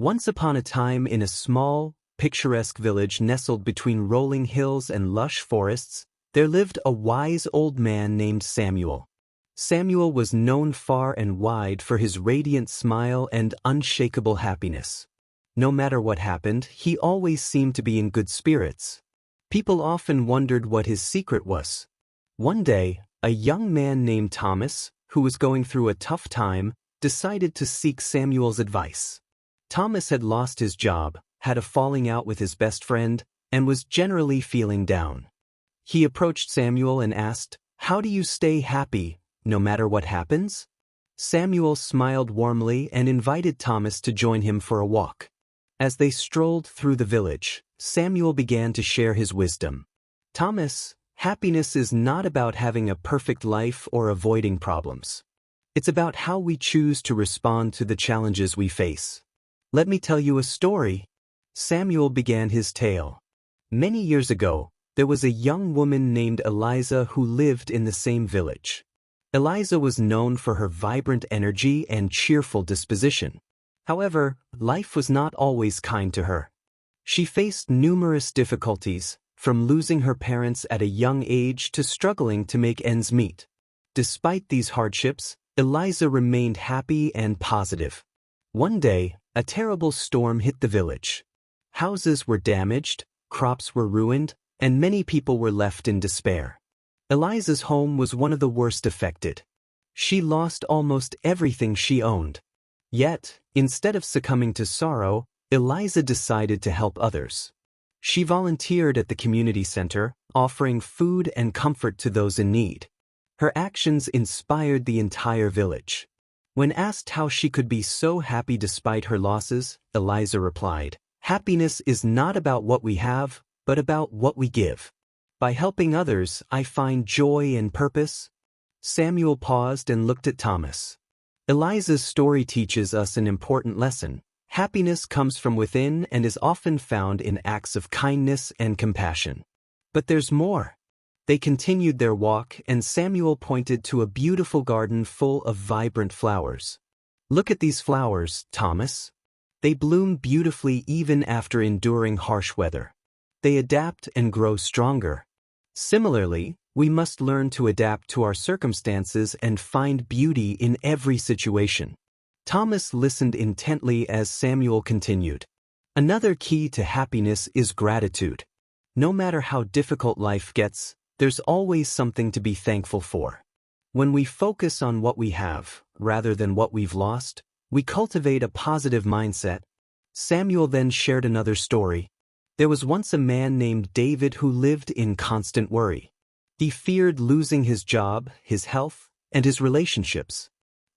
Once upon a time in a small, picturesque village nestled between rolling hills and lush forests, there lived a wise old man named Samuel. Samuel was known far and wide for his radiant smile and unshakable happiness. No matter what happened, he always seemed to be in good spirits. People often wondered what his secret was. One day, a young man named Thomas, who was going through a tough time, decided to seek Samuel's advice. Thomas had lost his job, had a falling out with his best friend, and was generally feeling down. He approached Samuel and asked, "How do you stay happy, no matter what happens?" Samuel smiled warmly and invited Thomas to join him for a walk. As they strolled through the village, Samuel began to share his wisdom. "Thomas, happiness is not about having a perfect life or avoiding problems. It's about how we choose to respond to the challenges we face. Let me tell you a story." Samuel began his tale. Many years ago, there was a young woman named Eliza who lived in the same village. Eliza was known for her vibrant energy and cheerful disposition. However, life was not always kind to her. She faced numerous difficulties, from losing her parents at a young age to struggling to make ends meet. Despite these hardships, Eliza remained happy and positive. One day, a terrible storm hit the village. Houses were damaged, crops were ruined, and many people were left in despair. Eliza's home was one of the worst affected. She lost almost everything she owned. Yet, instead of succumbing to sorrow, Eliza decided to help others. She volunteered at the community center, offering food and comfort to those in need. Her actions inspired the entire village. When asked how she could be so happy despite her losses, Eliza replied, "Happiness is not about what we have, but about what we give. By helping others, I find joy and purpose." Samuel paused and looked at Thomas. Eliza's story teaches us an important lesson. Happiness comes from within and is often found in acts of kindness and compassion. But there's more. They continued their walk, and Samuel pointed to a beautiful garden full of vibrant flowers. "Look at these flowers, Thomas. They bloom beautifully even after enduring harsh weather. They adapt and grow stronger. Similarly, we must learn to adapt to our circumstances and find beauty in every situation." Thomas listened intently as Samuel continued. "Another key to happiness is gratitude. No matter how difficult life gets, there's always something to be thankful for. When we focus on what we have, rather than what we've lost, we cultivate a positive mindset." Samuel then shared another story. There was once a man named David who lived in constant worry. He feared losing his job, his health, and his relationships.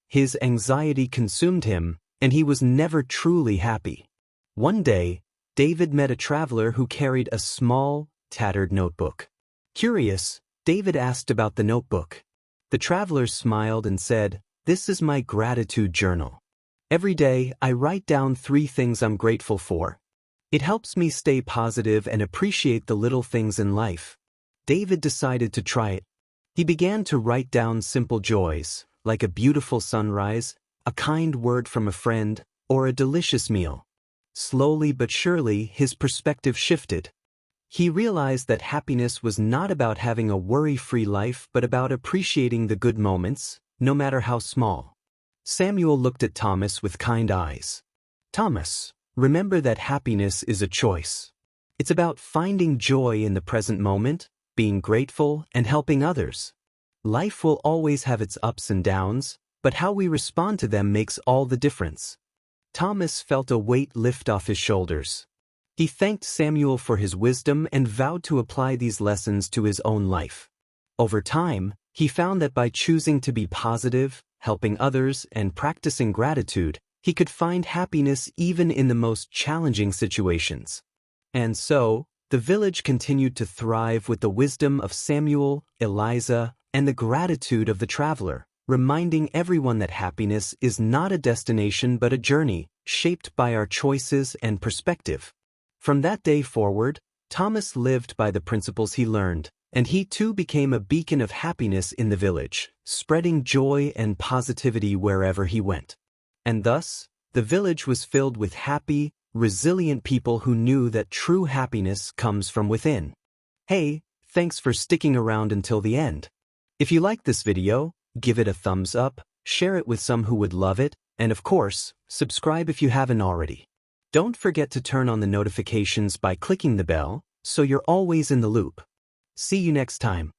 His anxiety consumed him, and he was never truly happy. One day, David met a traveler who carried a small, tattered notebook. Curious, David asked about the notebook. The traveler smiled and said, "This is my gratitude journal. Every day, I write down 3 things I'm grateful for. It helps me stay positive and appreciate the little things in life." David decided to try it. He began to write down simple joys, like a beautiful sunrise, a kind word from a friend, or a delicious meal. Slowly but surely, his perspective shifted. He realized that happiness was not about having a worry-free life but about appreciating the good moments, no matter how small. Samuel looked at Thomas with kind eyes. "Thomas, remember that happiness is a choice. It's about finding joy in the present moment, being grateful, and helping others. Life will always have its ups and downs, but how we respond to them makes all the difference." Thomas felt a weight lift off his shoulders. He thanked Samuel for his wisdom and vowed to apply these lessons to his own life. Over time, he found that by choosing to be positive, helping others, and practicing gratitude, he could find happiness even in the most challenging situations. And so, the village continued to thrive with the wisdom of Samuel, Eliza, and the gratitude of the traveler, reminding everyone that happiness is not a destination but a journey, shaped by our choices and perspective. From that day forward, Thomas lived by the principles he learned, and he too became a beacon of happiness in the village, spreading joy and positivity wherever he went. And thus, The village was filled with happy, resilient people who knew that true happiness comes from within. Hey, thanks for sticking around until the end. If you liked this video, give it a thumbs up, share it with some who would love it, and of course, subscribe if you haven't already. Don't forget to turn on the notifications by clicking the bell, so you're always in the loop. See you next time.